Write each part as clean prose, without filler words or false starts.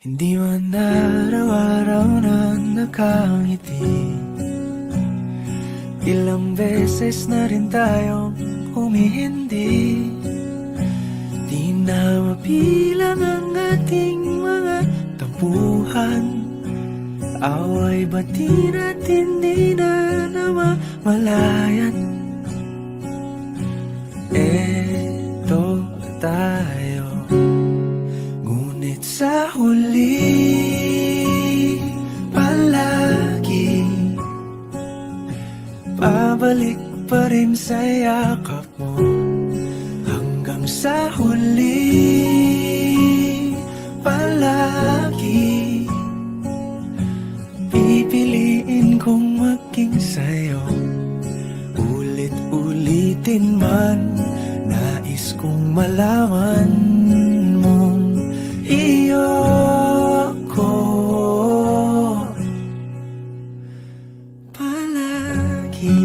Hindi man araw-araw na nakangiti. Ilang beses na rin tayong humihindi. Di na mapilang ang ating mga tampuhan. Away bati natin di na namamalayan. Eto tayo, ngunit sa huli palagi pabalik pa rin sa yakap mo. Hanggang sa huli palagi pipiliin kong maging sa'yo. Ulit-ulitin man, nais kong malaman mong iyo ako palagi.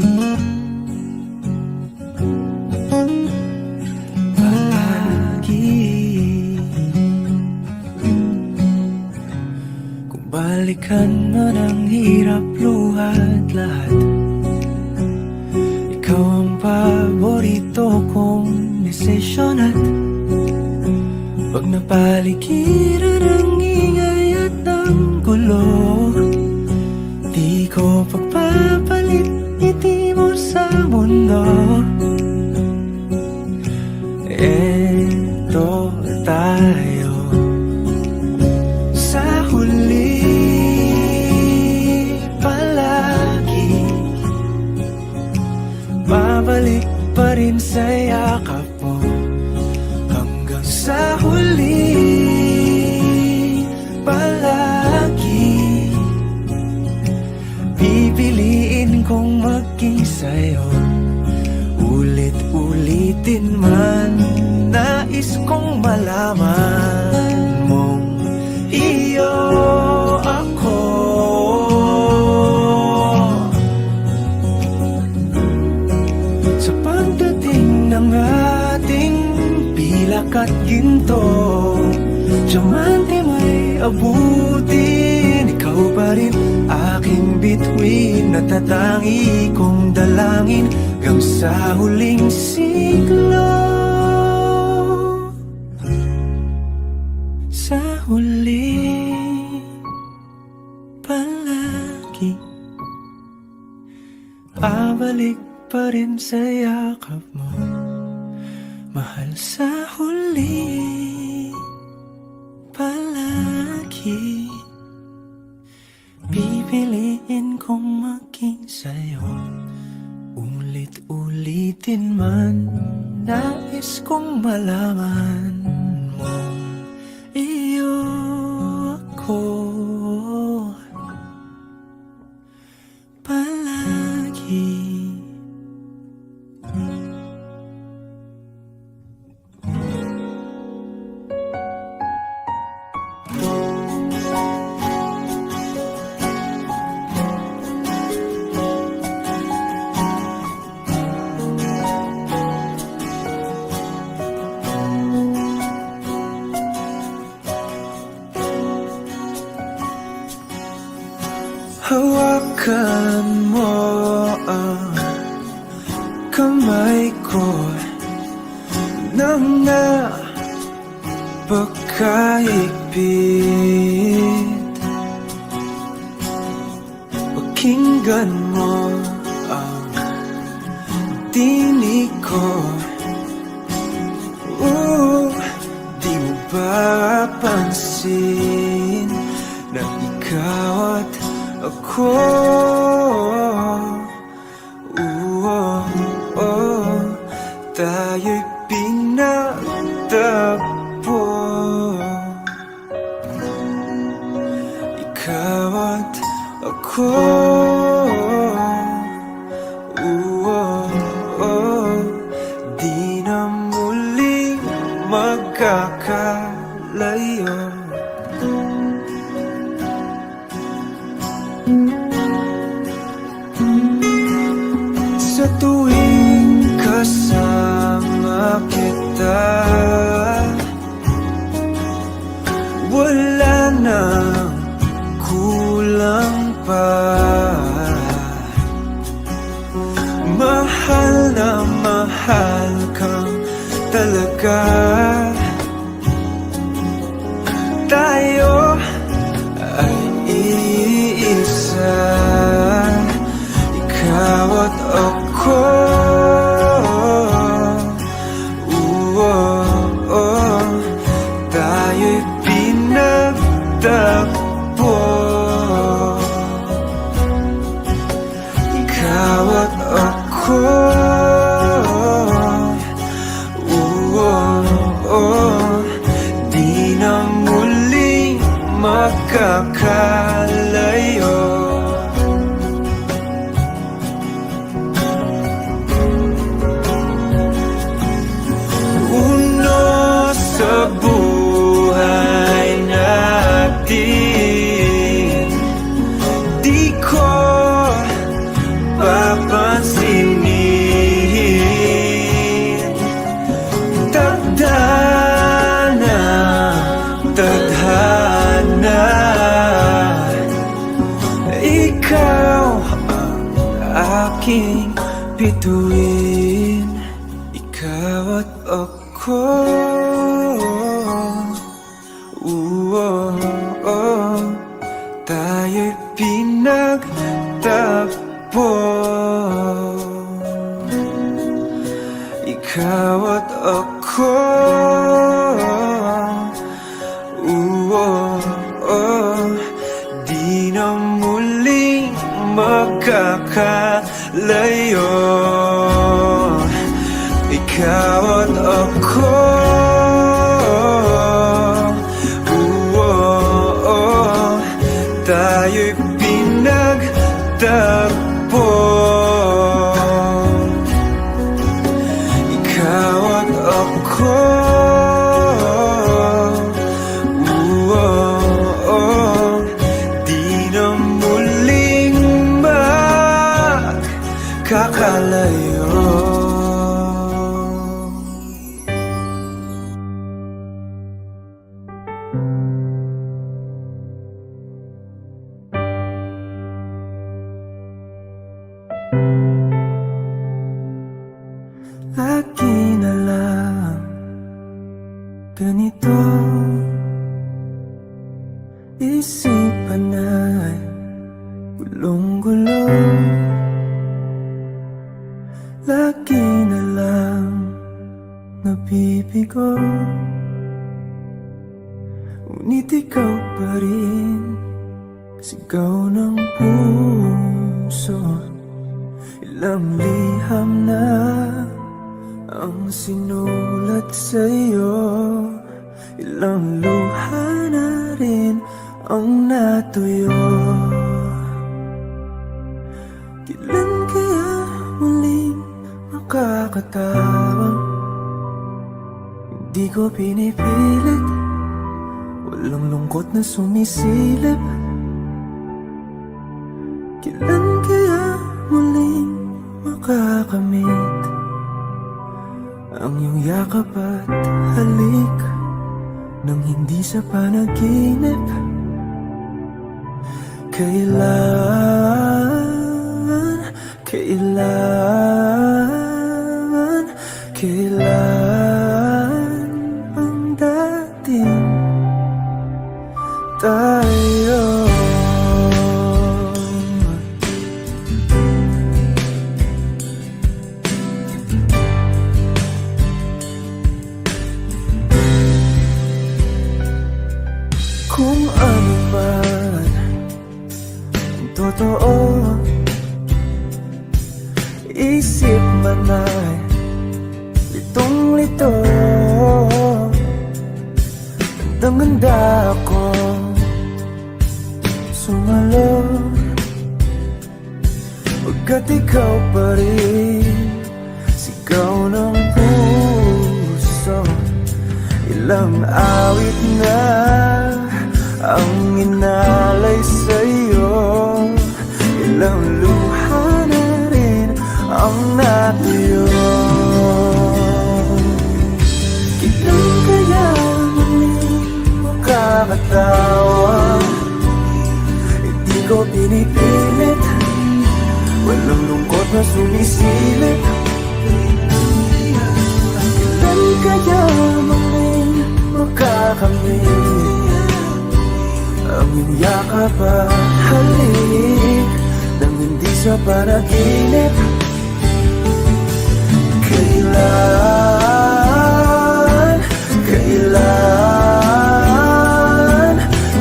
Palagi. Kung balikan man ang hirap, luhat lahat, ikaw ang paborito kong desisyon. At pag napaligiran ang ingay at ang gulo, di ko pagpapalit ngiti mo sa mundo. Eto tayo sa huli palagi, babalik pa rin sa yakap mo. Hanggang sa huli palagi pipiliin kong maging sa'yo. Ulit-ulitin man, nais kong malaman mong iyo ako. Sa pagdating ng ating pilak at ginto, diamante may abutin, ikaw pa rin aking bituin, natatangi kong dalangin hanggang sa huling siglo. Sa huli palagi pabalik pa rin sa yakap mo, mahal. Sa huli palagi pipiliin kong maging sa'yo. Ulit-ulitin man, nais kong malaman mong iyo ako palagi. Hawakan mo ang kamay ko nang napakahigpit. Pakinggan mo ang tinig ko. Di mo ba pansin na ikaw at ako, tayo'y pinagtagpo. Ikaw at ako, di na muling magkakalayo. Sa tuwing kasama kita, wala ng kulang pa. Mahal na mahal kang talaga. Tayo ay iisa, ikaw at ako. Tayo'y pinagtagpo, ikaw at ako. Di na muling makakalayo. Uno sa buhay natin, di ko papansinin. Tadhana, tadhana, ikaw ang aking bituin, ikaw at ako. Tayo'y pinagtagpo, ikaw at ako. Di na muling makakalayo, ikaw at ako. Tayo'y pinagtagpo, ikaw at ako. Di na muling magkakalayo. Lagi na lang ganito, isipan ay gulong-gulo. Lagi na lang nabibigo, ngunit ikaw pa rin sigaw ng puso. Ilang liham na ang sinulat sa'yo, ilang luha na rin ang natuyo. Kailan kaya muling makakatawang? Hindi ko pinipilit, walang lungkot na sumisilip. Kailan kaya muling makakamit ang iyong yakap at halik nang hindi sa panaginip? Kailan, kailan, kailan ang dating tayo? Kung ano man ang totoo, isip man ay litong-lito. Handang-handa akong sumalo, pagkat ikaw pa rin sigaw ng puso. Ilang awit na ang inalay sa'yo, ilang luha na rin ang natuyo. Kailan kaya muling makakatawa? ko pinipilit, walang lungkot na sumisilip. Kailan kaya muling makakamit ang iyong yakap at halik nang hindi sa panaginip? Kailan, kailan,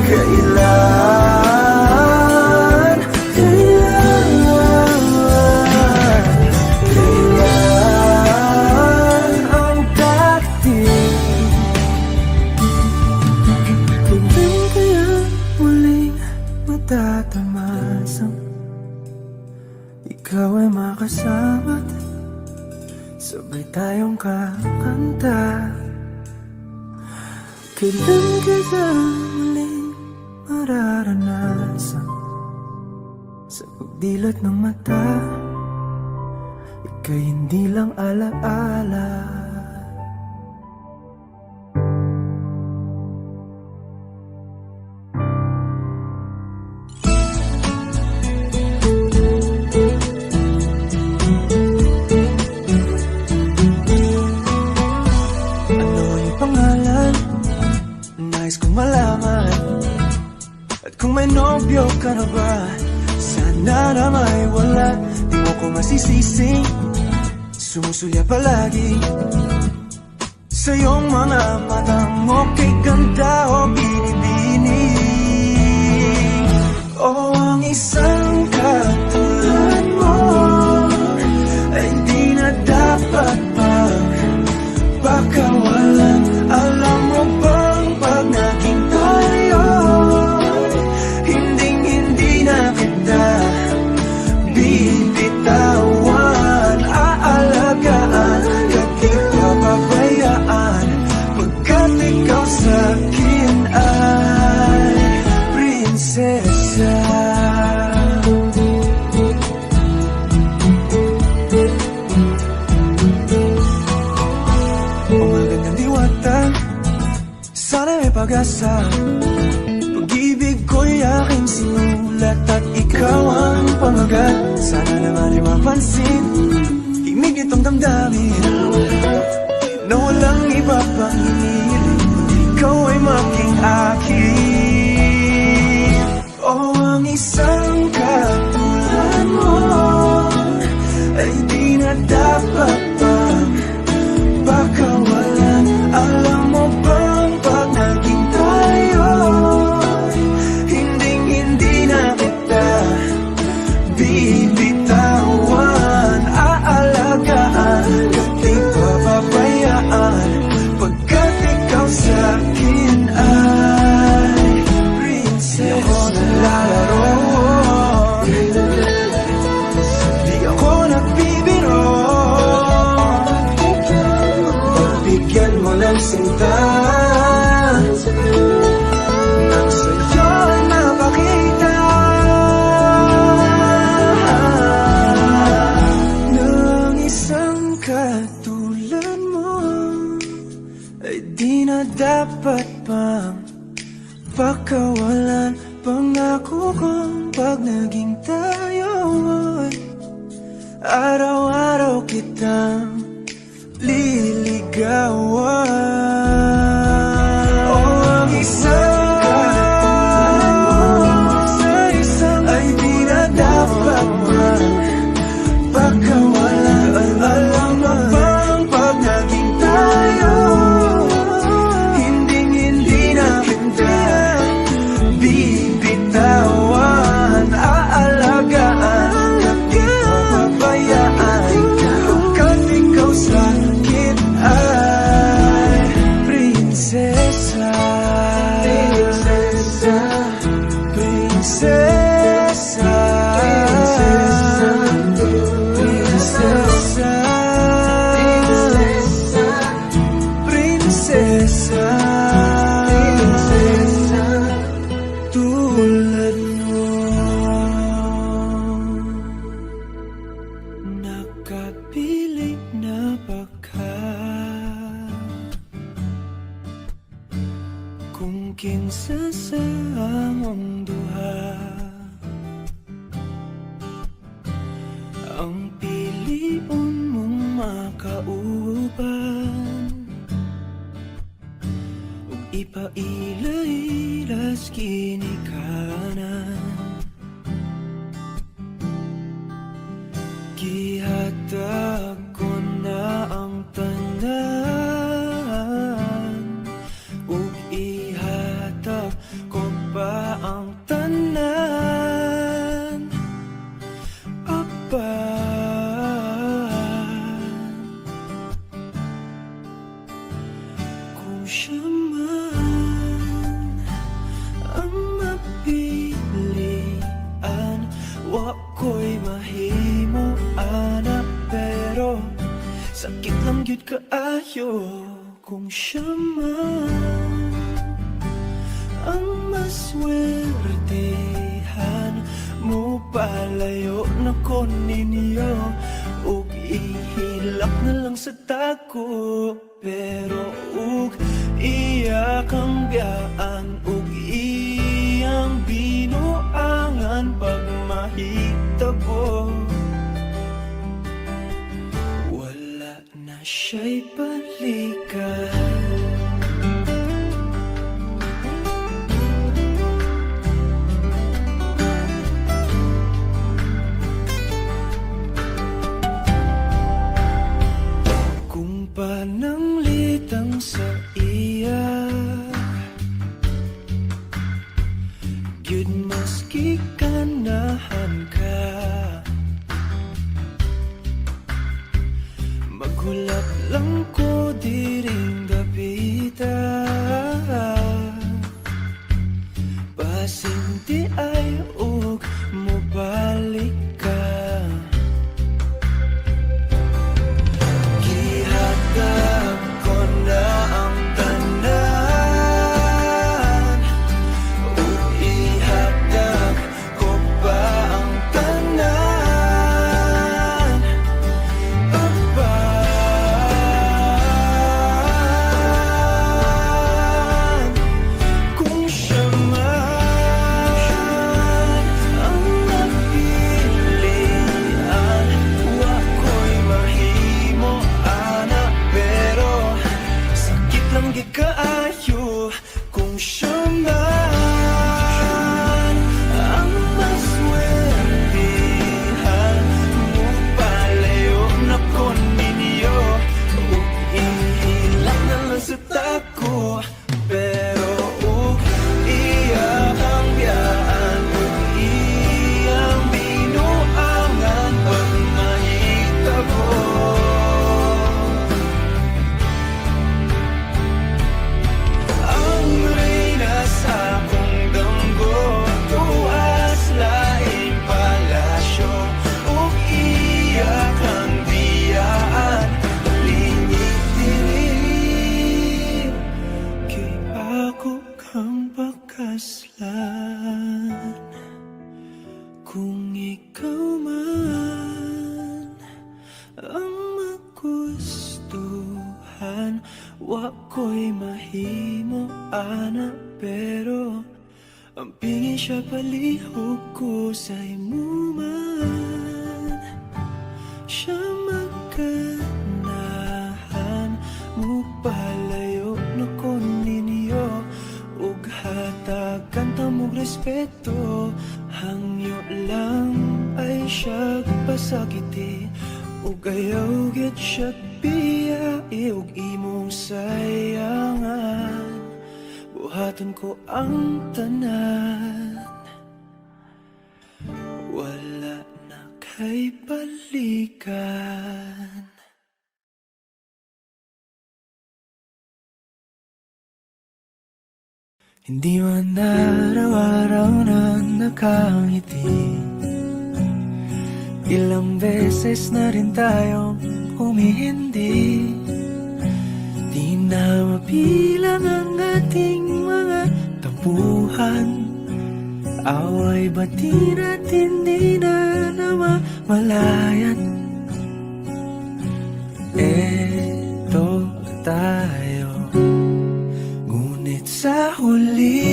kailan, kailan, kailan ang darating? Kailan kaya muling matatamasang ikaw ay makasama't sabay tayong kakanta? Kailan kaya muling mararanasan sa pagdilat ng mata ika'y hindi lang alaala? Nais kong malaman, at kung may nobyo ka na ba, sana na may wala. Di mo ko masisising sumusulya palagi sa iyong mga mata mo, kay ganda o binibini. O ang isang katulad mo ay di na dapat pagpakawalan. Alam mo bang pag naging tayo, hinding-hindi na kita bibitawan. Aalagaan, di papabayaan, pagkat ikaw sa'kin ay prinsesa. Umaga ng diwata, sana may pag-asa. Pag-ibig ko'y aking sinulat at ikaw ang pamagat. Sana naman ay mapansin himig itong damdamin na walang iba pang hinihiling, ikaw ay maging akin. O ang isang katulad mo ay di na dapat pagpakawalan. Alam mo bang pag naging tayo, hinding-hindi na kita bibitawan. Aalagaan, di papabayaan, pagkat ikaw sa'kin ay prinsesa. Di ako naglalaro, di ako nagbibiro. Pagbigyan mo ng sinta nang sa'yo ay mapakita ng isang katulad mo ay di na dapat pang pagkawalan. Pangako kong pag naging tayo ay araw-araw kitang liligawan. O ang isang katulad mo sa isang ay di na dapat pagkawalan. Alam mo bang pag naging tayo, hinding-hindi na kita bibitawan. Aalagaan, di papabayaan, pagkat ikaw sa'kin ay mas ginikanan. Gihatag ko na ang tanan, ug ihatag ko pa ang tanan. Apa kung siya man ang mapilian, wa ko'y mahimo ana, pero sakit lang gyud kaayo kung siya man ang maswertehan. Mo palayo na ko ninyo, ug ihilak na lang sa tako, pero ug iya kang biyaan, ug iyang binuangan pag mahitabo. Wala na siya'y balikan. Pananglitang sa iya, gyud maski ganahan ka, maghulap lang ko diring dapita, basin di ay ug mobalik ka. Gihatag ko na ang tanan, ug ihatag ko pa ang tanan. Apa kung siya man ang napilian, wa ko'y mahimo ana, pero sakit lang gid kaayo kung siya man ang maswertehan. Mo palayo na ko ninyo, ug ihilak na lang sa tako, pero ug iya ang biyaan, ug iyang binuangan pag mahitabo. Ang reyna sa akong damgo, tuas laing palasyo, ug iya kang biyaan, lingit diri. Kay ako kang pakaslan, kung ikaw man ang magustuhan, wa ko'y mahimo ana, pero ang pingin siya palihog ko sa imo man. Siya magkanahan, mo palayo na ko ninyo, ug hatagan ta mong respeto. Hangyo lang ay siya pasakiti, ug ayaw gid siya biyai, ug imong sayangan. Buhaton ko ang tanan, wala na kay balikan. Hindi man araw-araw na nakangiti, ilang beses na rin tayong humihindi. Di na mabilang ang ating mga tampuhan, away bati natin di na namamalayan. Eto tayo, ngunit sa huli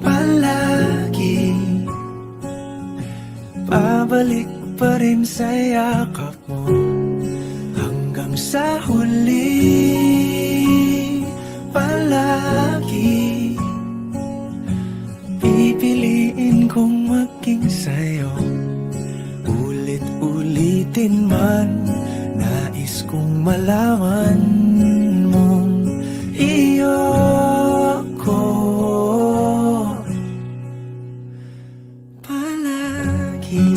palagi pabalik pa rin sa yakap mo. Hanggang sa huli palagi malaman mong iyo ako palagi.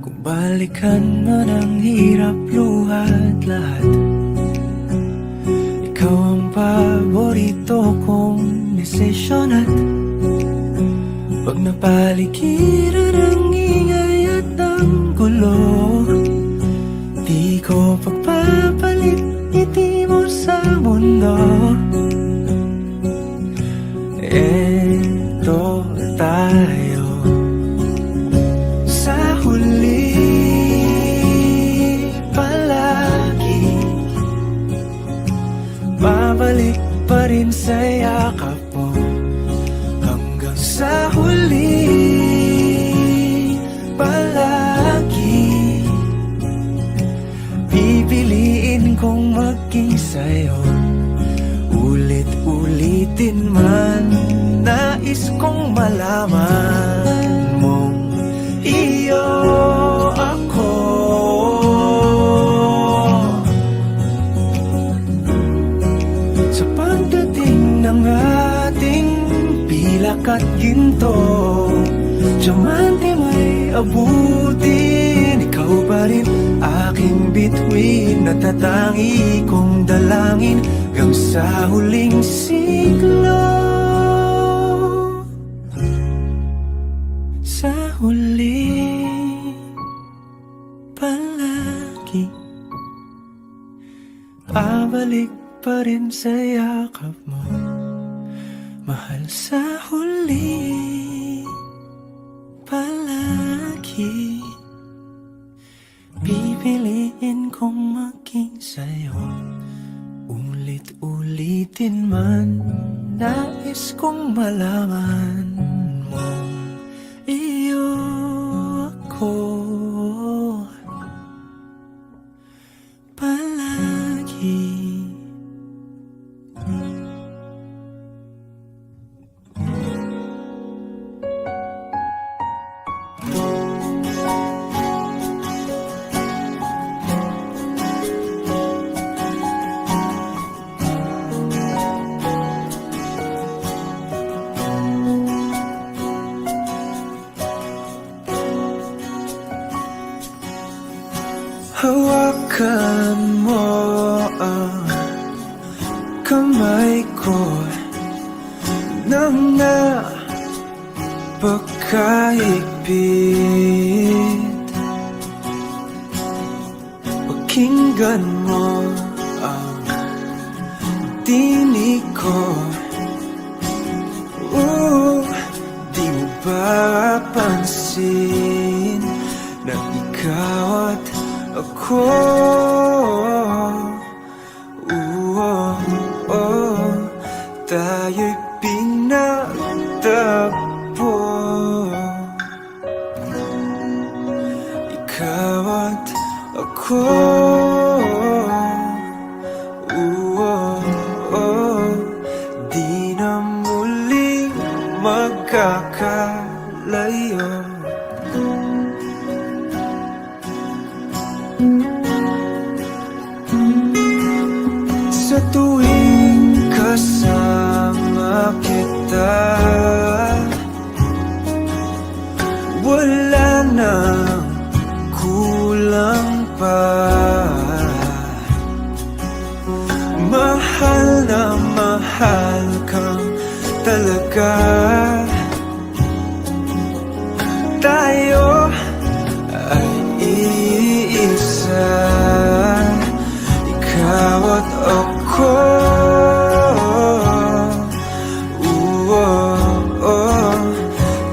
Kung balikan man ang hirap, luhat lahat, ikaw ang paborito kong desisyon. At pag napaligiran ang ingay at ang gulo, di ko pagpapalit ngiti mo sa mundo. Eto tayo sa huli palagi, babalik pa rin sa yakap mo hanggang sa huli palagi. Pipiliin kong maging sa'yo, ulit-ulitin man, nais kong malaman mong iyo ako. Sa pagdating ng ating pilak at ginto, diamante may abutin, ikaw pa rin aking bituin, natatangi kong dalangin hanggang sa huling siglo. Sa huli palagi, pabalik pa rin sa yakap mo, mahal. Sa huli palagi, pipiliin kong maging sa'yo, ulit-ulitin man, nais kong malaman mong iyo ako palagi. Hawakan mo ang kamay ko nang napakahigpit. Pakinggan mo ang tinig ko. Di mo ba pansin na ikaw at ako, tayo'y pinagtagpo. Ikaw at ako, di na muling magkakalayo. Sa tuwing kasama kita, wala nang kulang pa. Mahal na mahal kang talaga. Tayo ay iisa, ikaw at ako.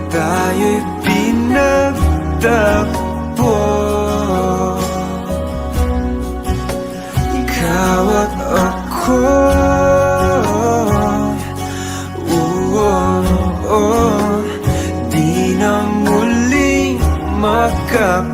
Tayo'y pinagtagpo. Ikaw at ako, di na muling magkakalayo.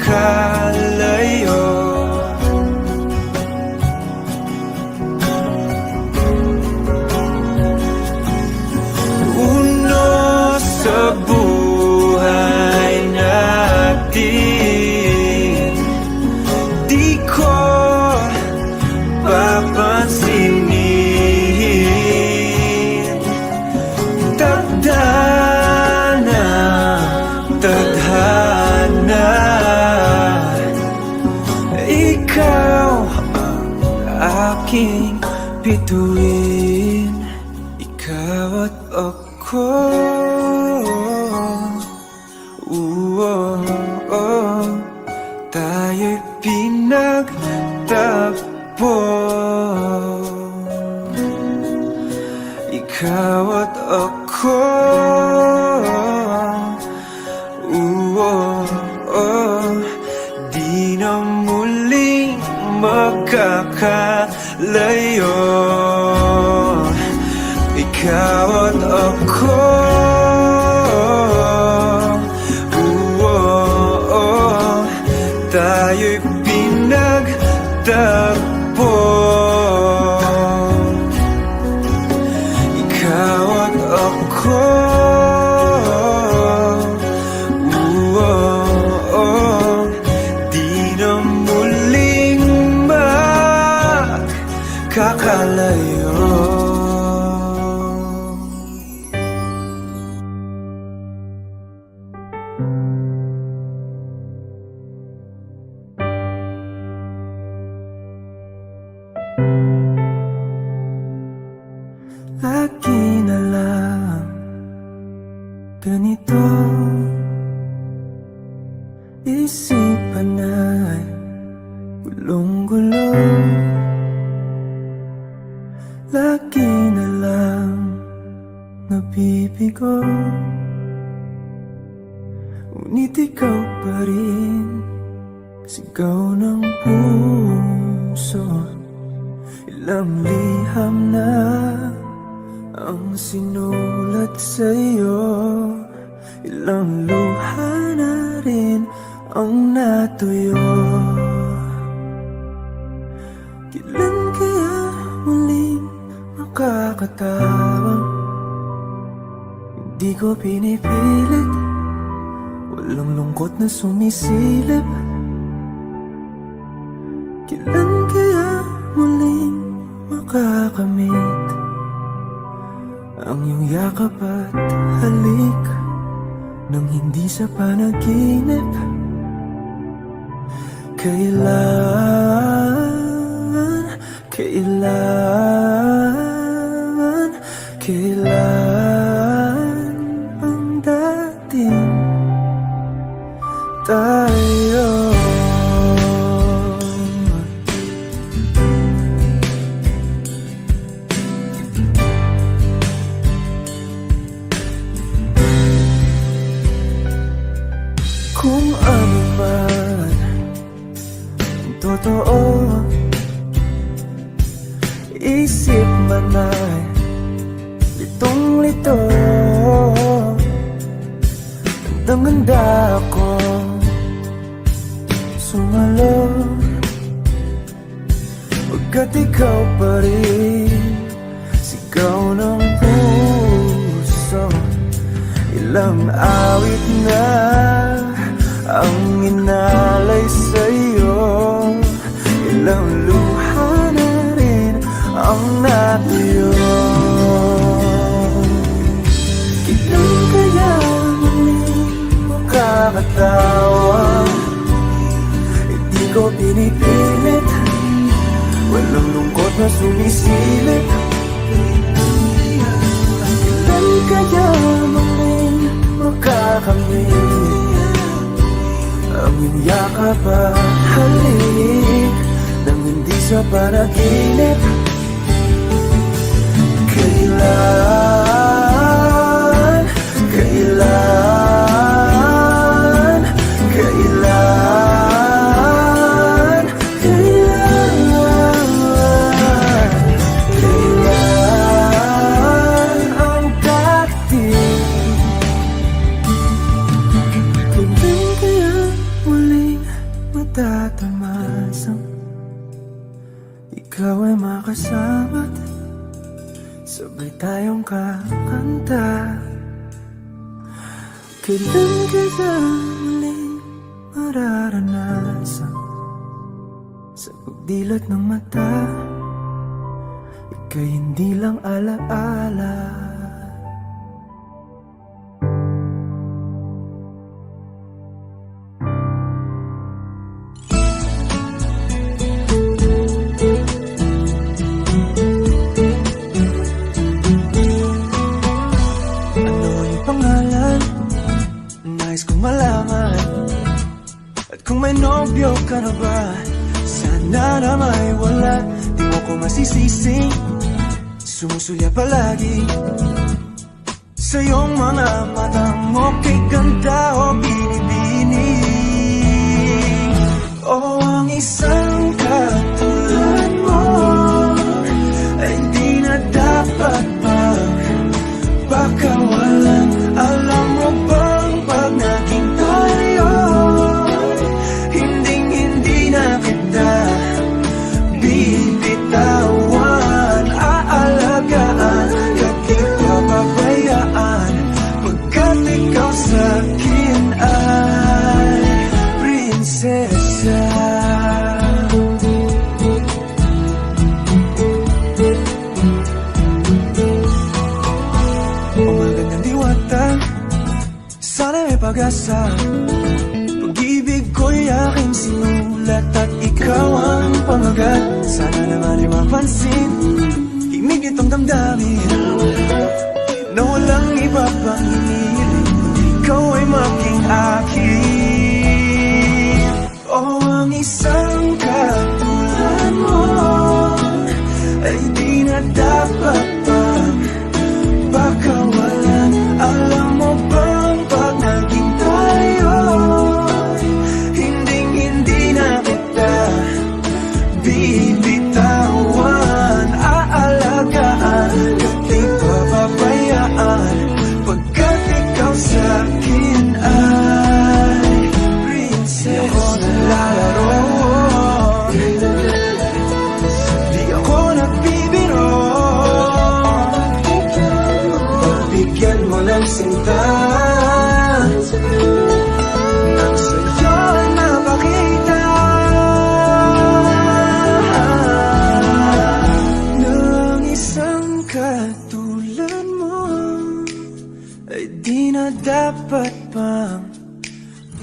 aking bituin. Ikaw at ako, tayo'y pinagtagpo. Ikaw at ako, di na muling magkakalayo. Ikaw at ako, tayo'y pinagtagpo. Ikaw at ako, di na muling magkakalayo. Lagi na lang ganito, isipan ay gulong-gulo. Lagi na lang nabibigo, ngunit ikaw pa rin sigaw ng puso. Ilang liham na ang sinulat sa'yo, ilang luha na rin ang natuyo. Kailan kaya muling makakatawang? Hindi ko pinipilit, walang lungkot na sumisilip. Kailan kaya muling makakamit ang iyong yakap at halik nang hindi sa panaginip? Kailan, kailan, kailan ang dating tayo? Kung ano man ang totoo, isip man ay litong-lito. Gandang-ganda ako sumalo, pagkat ikaw pa rin sigaw ng puso. Ilang awit na ang inalay sa'yo, ilang luha na rin ang natuyo. Kailan kaya muling makakatawa? Hindi ko pinipilit, walang lungkot na sumisilip. Kailan kaya muling makakamit ang iyong yakap at halik nang hindi sa panaginip? Kailan, kailan, kailan, kailan, kailan ang dating? Kailan kaya muling matatamasang ikaw ay makasama't sabay tayong kakanta? Kailan kaya muling mararanasan sa pagdilat ng mata, ika'y hindi lang alaala? May nobyo ka na ba? Sana na may wala. Di mo ko masisisi, sumusulya palagi sa iyong mga mata mo. Kay ganda o binibini, o ang isang katulad mo ay di na dapat pagpakawalan. Alam mo bang pag naging tayo, hindi na kita bibitawan. Aalagaan, di papabayaan, pagkat ikaw sa'kin ay prinsesa. Umaga ng diwata, sana may pag-asa. Pag-ibig ko'y aking sinulat at ikaw ang pamagat. Sana naman ay mapansin himig itong damdamin na walang iba pang hinihiling. Ikaw ay maging akin. O ang isang katulad mo ay di na dapat pagpakawalan. Alam mo bang pag naging tayo, hindi na kita bibitawan. Aalagaan, di papabayaan, pagkat ikaw sa'kin ay prinsesa. Di ako naglalaro, di ako nagbibiro. Pagbigyan mo ng sinta, nang sa'yo napakita ng isang katulad mo ay di na dapat pang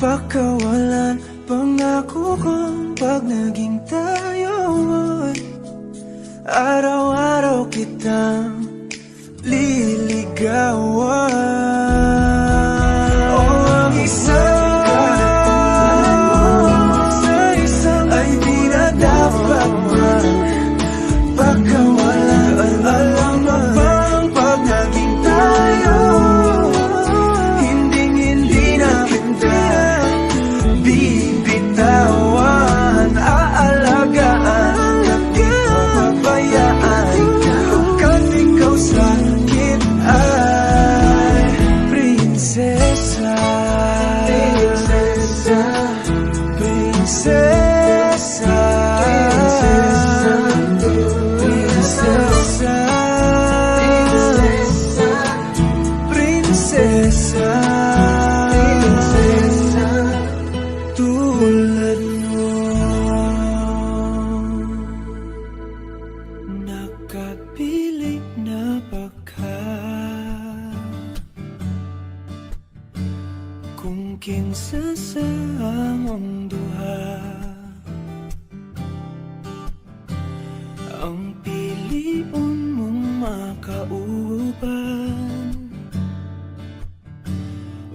pagkawalan. Pangako kong pag naging tayo ay araw-araw kitang liligawan. O ang isang ay di na dapat pagkawalan. Alam mo bang pag naging tayo, hindi na kita bibitawan. Aalagaan, di papabayaan, pagkat ikaw sa'kin ay prinsesa. Prinsesa, prinsesa, prinsesa, prinsesa, prinsesa, tulad mo. Nakapiling na baka kung kinsa sa among duha ang piliun mong makauban,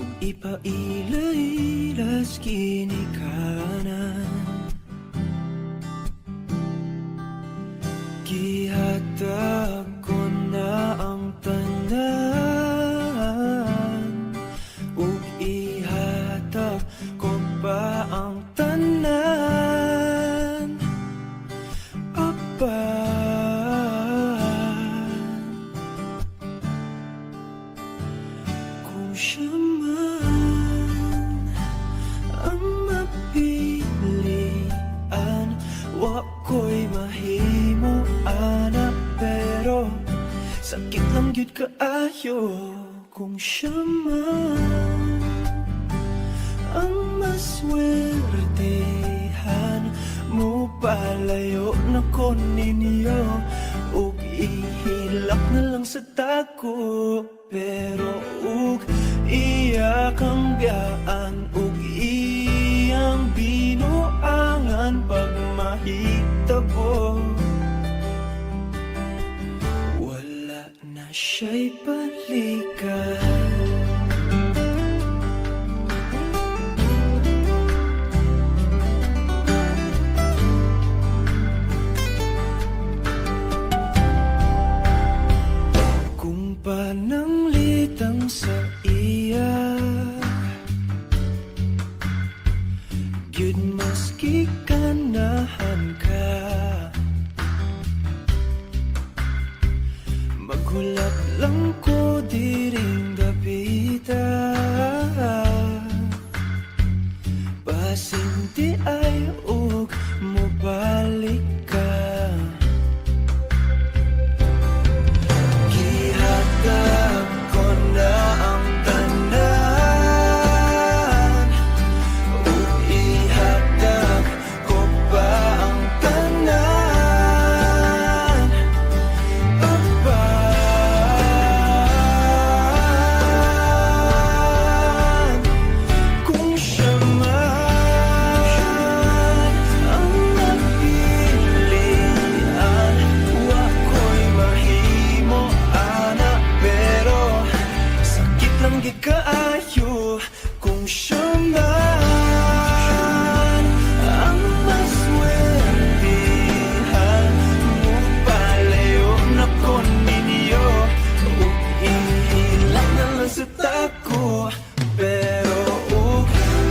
ug ipaila-ilas kinikanan. Gihatag ko na ang tanan, ug ihatag ko pa ang tanan. Kung siya man ang mapilian, wako'y mahimo ana, pero sakit lang gyud kaayo. Kung siya man ang maswertehan, mo palayo na ko ninyo, ug ihilak na lang sa tako. Pero ug iya kang biyaan, ug iyang binuangan pag mahitabo. Wala na siya'y balikan. balik ka. Gihatag ko na ang tanan, ug ihatag ko pa ang tanan. Apan kung siya man ang napilian, wako'y mahimo ana, pero sakit lang gikaayo kung siya man ang maswertihan. Mupalayo na ko ninyo, ug ihilang na lang sa tako, pero ug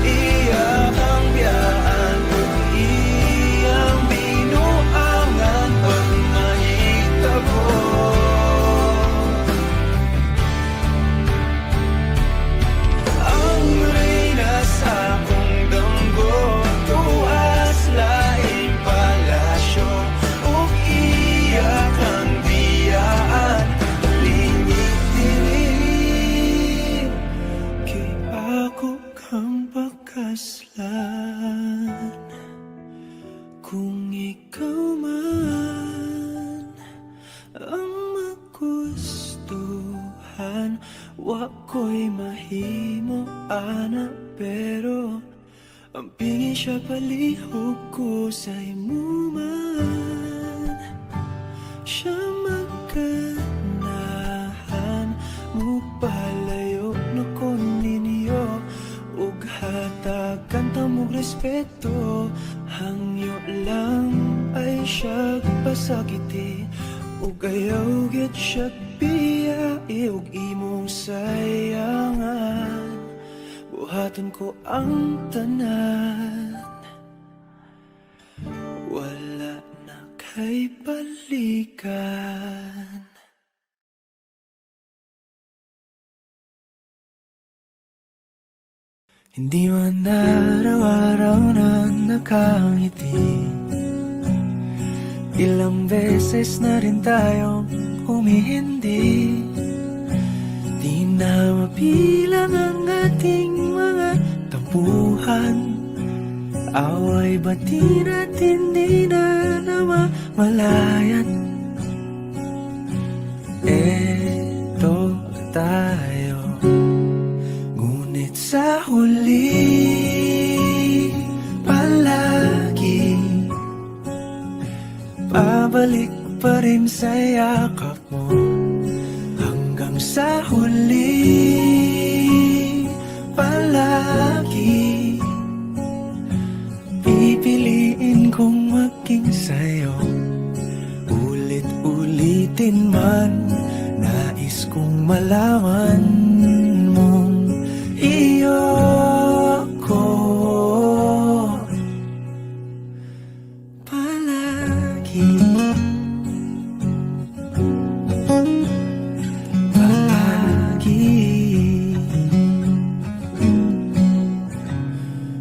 iyang ang biyaan, ug iyang binuangan pag mahitabo. Ang reyna sa akong damgo, tuas laing palasyo, ug iyak ang biyaan, lingit dilim. Kay ako kang pakaslan, kung ikaw man ang magustuhan, wako'y mahimo ana, pero ang pingin siya palihog ko sa imo man. Siya magkanahan, mupalayo na ko ninyo, ug hatagan ta mong respeto. Hangyo lang ay siya pasakiti, ug ayaw gid siya biyai, ug imong sayangan. Buhaton ko ang tanan, wala na kay balikan. Hindi man araw-araw na nakangiti, ilang beses na rin tayong humihindi. Di na mabilang ang ating mga tampuhan, away bati natin di na namamalayan. Eto tayo, ngunit sa huli palagi pabalik pa rin sa yakap mo. Hanggang sa huli palagi pipiliin kong maging sa'yo. Ulit-ulitin man, nais kong malaman mong iyo ko palagi.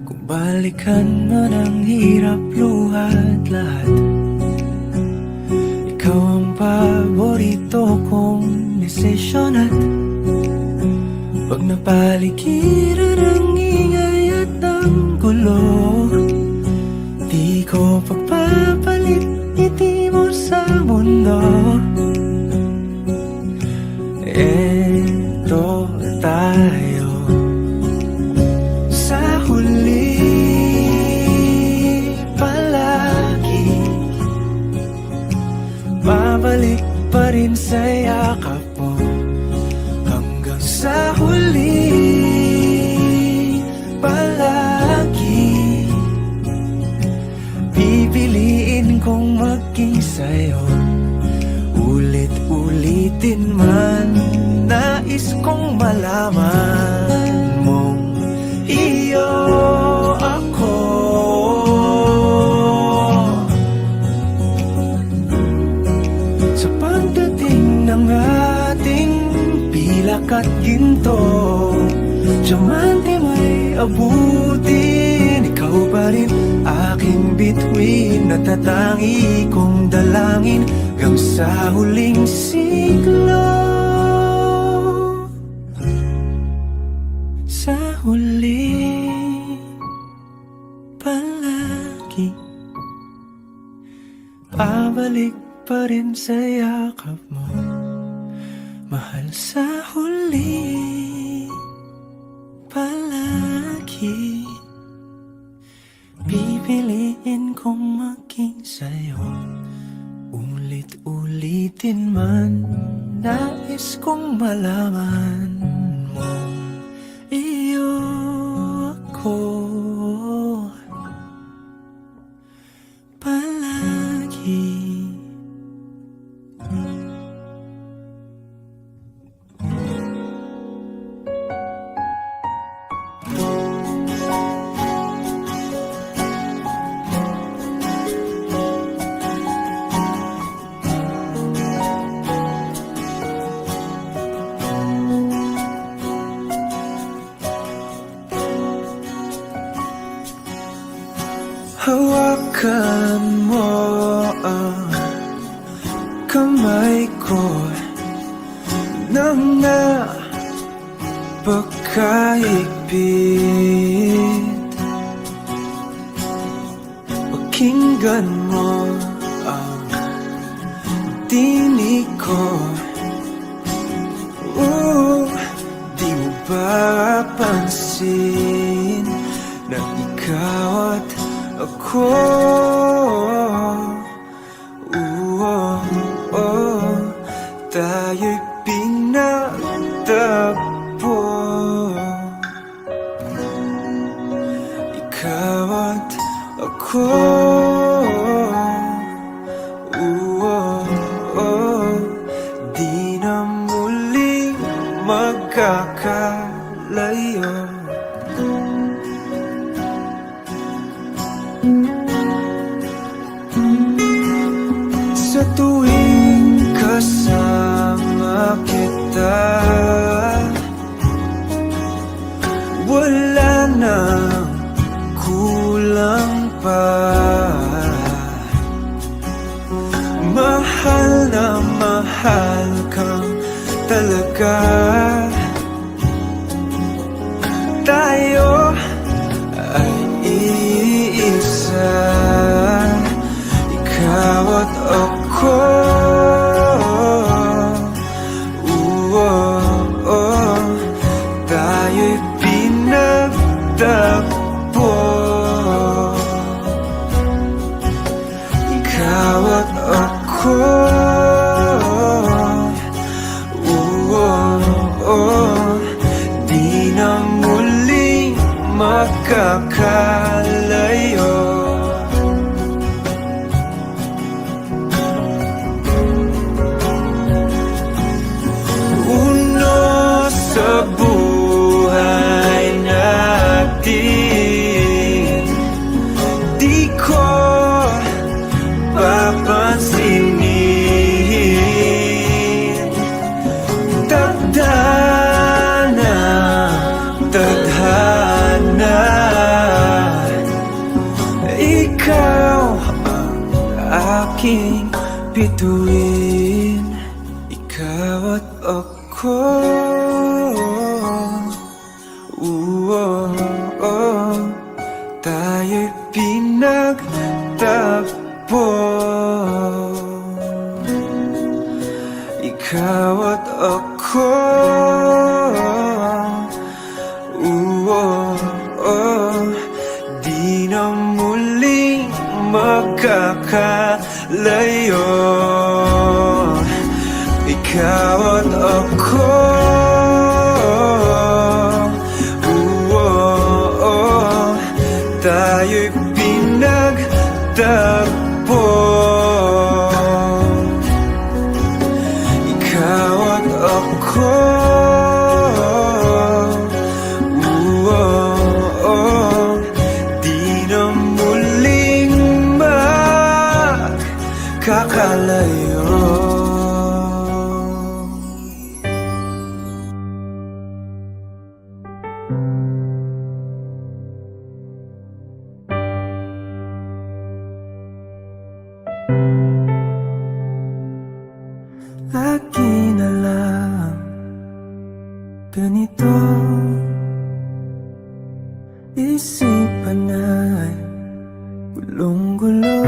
Kung balikan man ang hirap, luhat lahat, ikaw ang paborito kong desisyon. At pag napaligiran ang ingay at ang gulo, di ko pagpapalit ngiti mo sa mundo. Eto tayo, sa huli palagi babalik pa rin sa yakap mo. Hanggang sa huli palagi pipiliin kong maging sa'yo. Ulit-ulitin man, nais kong malaman mong iyo ako. Sa pagdating ng ating pilak at ginto, diamante may abutin, ikaw pa rin aking bituin. bituin, natatangi kong dalangin hanggang sa huling siglo. Sa huli palagi babalik pa rin sa yakap mo, mahal. Sa huli palagi pipiliin kong maging sa'yo. Ulit-ulitin man, nais kong malaman mo, iyo ako palagi. Hawakan mo ang kamay ko nang napakahigpit. Pakinggan mo ang tinig ko. Di mo ba pansin na ikaw at ako, tayo'y pinagtagpo. Ikaw at ako, di na muling magkakalayo. Sa tuwing kasama kita, wala nang kulang pa. Mahal na mahal kang talaga. Tayo ay iisa, ikaw at ako. Tayo'y pinagtagpo. Ikaw at ako, di na muling magkakalayo. Sa buhay natin, di ko papansinin. Tadhana, tadhana, ikaw ang aking bituin. Ikaw at ako, tayo'y pinagtagpo. Ikaw at ako, di na muling magkakalayo. Ikaw at ako, tayo'y pinagtagpo. Ikaw at ako, di na muling magkakalayo. Lagi na lang ganito, isipan ay gulong-gulo.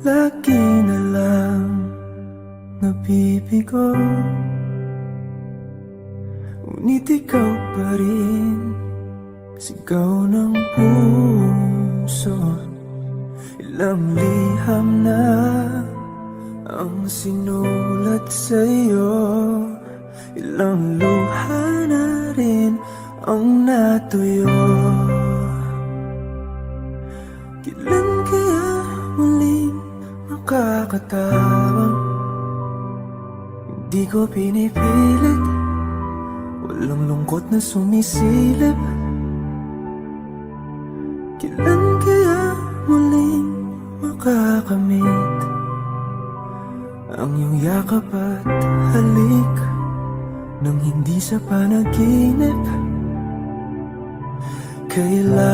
Lagi na lang nabibigo, ngunit ikaw pa rin sigaw ng puso. Ilang liham na ang sinulat sa'yo, ilang luha na rin ang natuyo. Kailan kaya muling makakatawang? Hindi ko pinipilit, walang lungkot na sumisilip. Kailan kaya muling makakamit ang iyong yakap at halik nang hindi sa panaginip? Kailan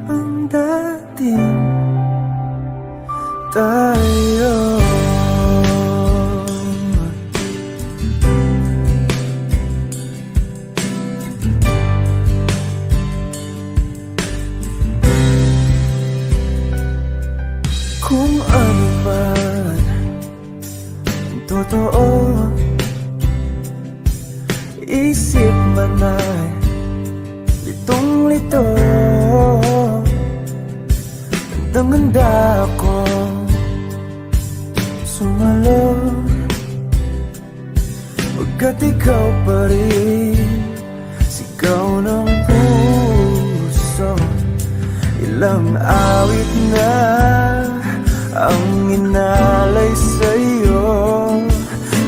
ang dating tayo? Kung ano man ang totoo, isip man ay litong-lito. Gandang-ganda ako sumalo, pagkat ikaw pa rin sigaw ng puso. Ilang awit na ang inalay sa'yo,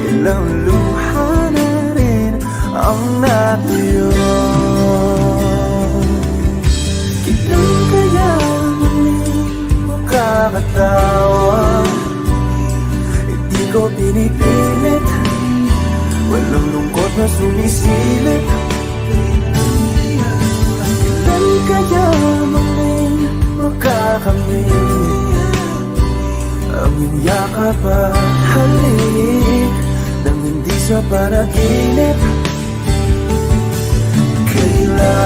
ilang luha na rin ang natuyo. Kailan kaya muling makakatawa? Hindi ko pinipilit, walang lungkot na sumisilip. Kailan kaya muling makakamit ang iyong yakap at halik nang hindi sa panaginip? Kailan,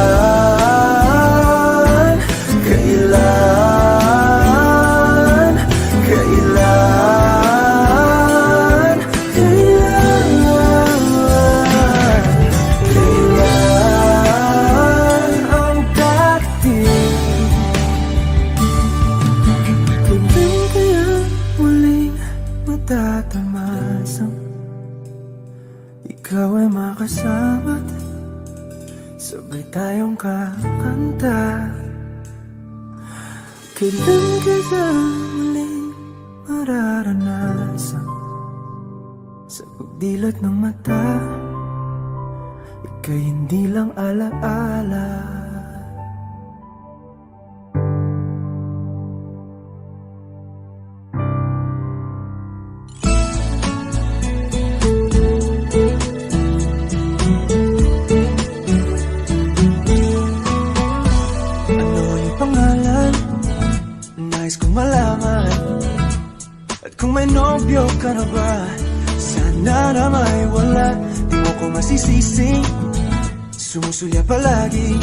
kailan, kailan, kailan, kailan ang dating? Kailan kaya muling matatamasang ikaw ay makasama't sabay tayong kakanta? Kailan kaya muling mararanasan sa pagdilat ng mata, ika'y hindi lang alaala? Nais kong malaman, at kung may nobyo ka na ba, sana na may wala. Di mo ko masisisi, sumusulya palagi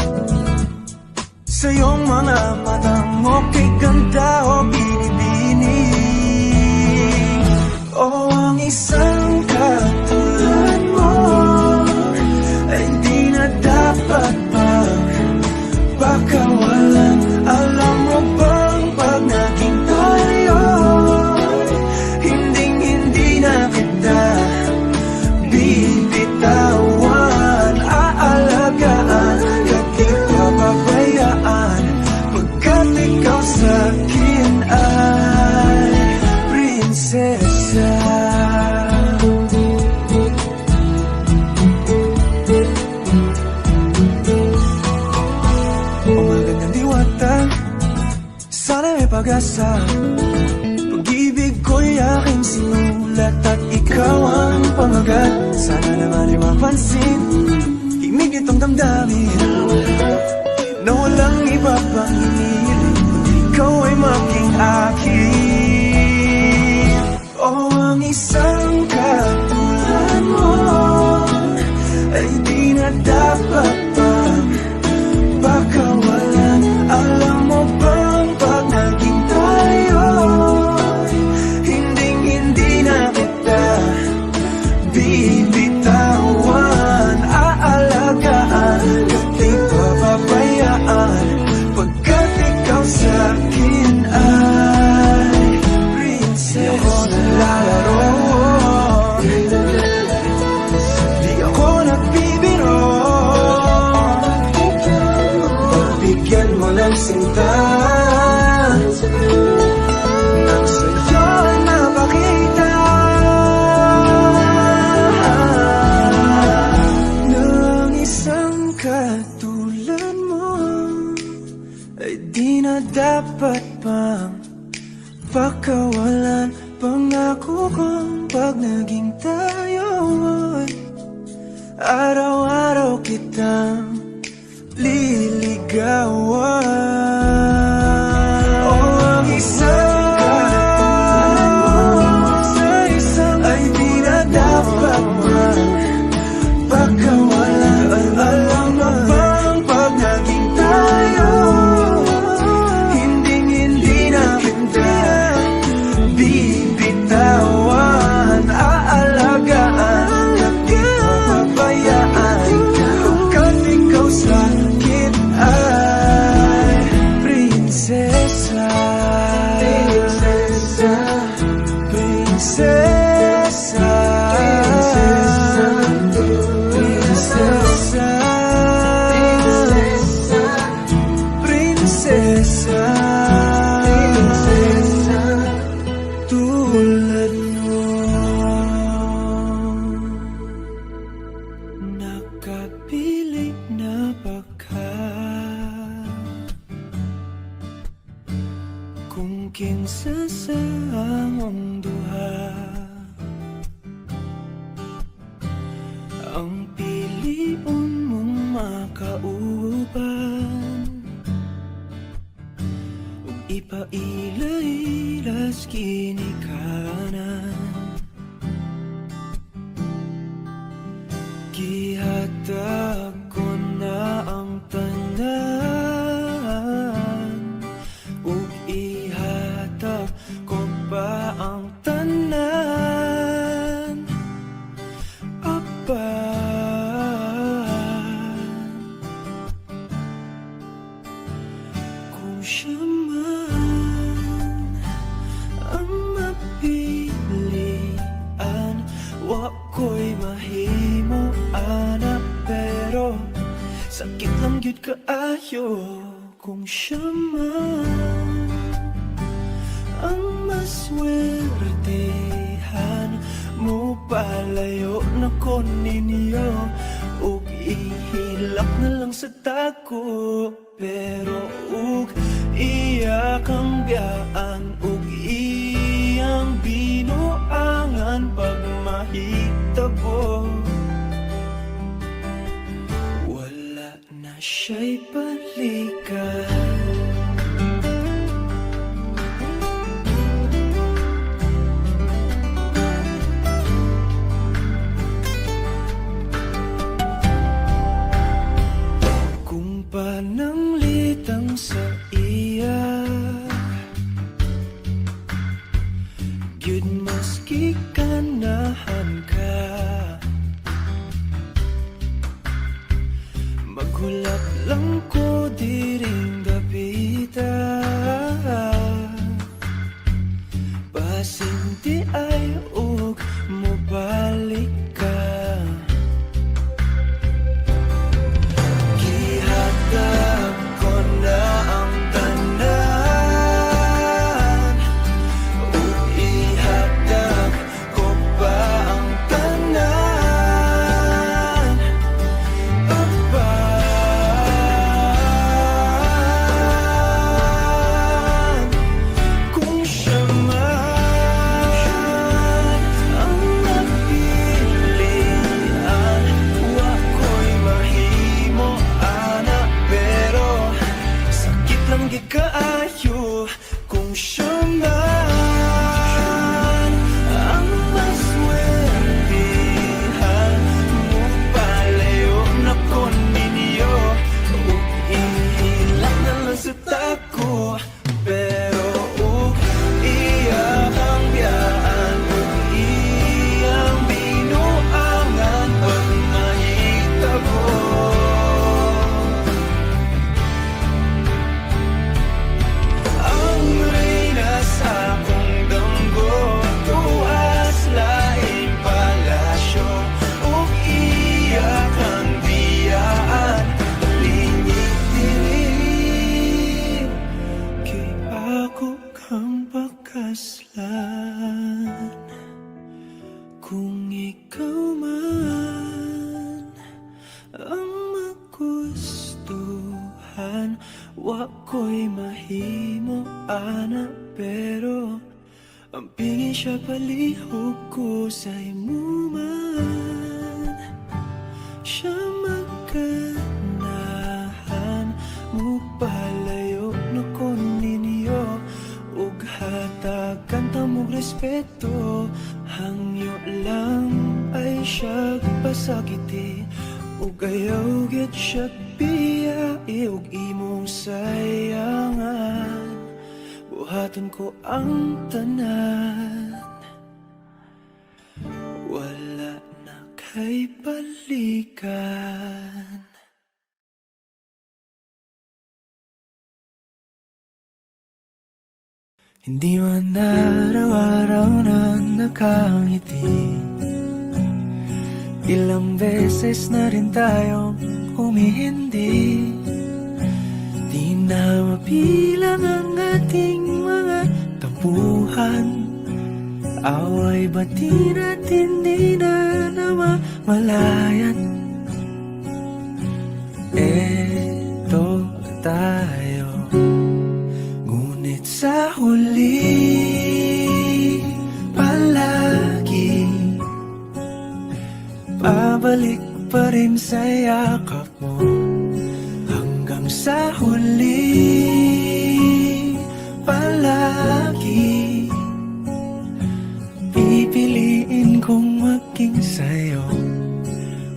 sa iyong mga mata mo, kay ganda o binibini. O ang isang katulad mo ay di na dapat pagpakawalan. Alam mo bang pag naging tayo, hinding-hindi na kita bibitawan. Aalagaan at di papabayaan, pagkat ikaw sa'kin ay prinsesa. Sana naman ay mapansin himig itong damdamin na walang iba pang hinihiling kundi ikaw ay maging akin. Oh, ang isang katulad mo ay di na dapat pang pakawalan. Alam mo bang pag naging tayo, hindi na kita bibitawan. Aalagaan at di papabayaan, pagkat ikaw sa'kin ay prinsesa. Di ako naglalaro, di ako nagbibiro. Pagbigyan mo ng sinta nang sa'yo napakita ng isang katulad mo ay di na dapat pang pakawalan. Pangako kong pag naging tayo ay araw-araw kitang liligawan. Oh, ang isang katulad sa isang ay di na dapat pang pakawalan. Alam mo bang pag naging tayo, hindi na kita bibitawan. Aalagaan at di papabayaan, pagkat ikaw sa'kin ay prinsesa. Prinsesa, prinsesa, prinsesa, prinsesa, prinsesa, tulad mo. Nakapilit na baka kung kinsa sa among duha ang piliun mong makauban, ug ipailailas kinikanan. Gihatag ko na ang tanan, ug ihatag ko pa ang tanan. Kung siya man ang mapilian, wako'y mahimo ana, pero sakit lang gyud kaayo. Kung siya man ang maswertehan, mo palayo na ko ninyo, ug ihilak na lang sa tako. Pero ug iya kang biyaan, ug iyang binuangan pag mahitabo, wala na siya'y balikan. Pananglitang sa iya, gyud maski kanahan ka, maghulap lang ko diri Wako'y mahimo, ana, pero ang pingin siya palihog ko sa imuman. Siya magkanahan, mupalayo na ko ninyo, ug hatagan tamog respeto. Hangyo lang ay siya pasakiti, ug ayaw gid siya biyai, ug imong sayangan. Buhaton ko ang tanan, wala na kay balikan. Hindi man araw-araw na nakangiti, ilang beses na rin tayong humihindi. Di na mabilang ang ating mga tampuhan, away bati natin di na namamalayan. Eto tayo, ngunit sa huli palagi babalik pa rin sa yakap mo. Hanggang sa huli palagi pipiliin kong maging sa'yo.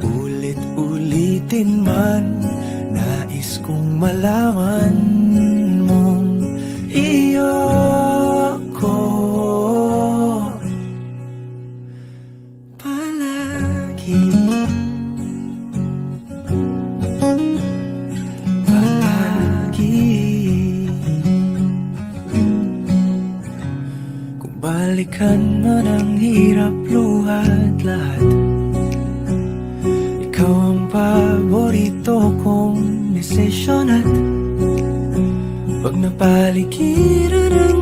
Ulit-ulitin man, nais kong malaman mong iyo ko palagi. Kung balikan man ang hirap, luhat lahat, ikaw ang paborito kong desisyon. At pag napaligiran ang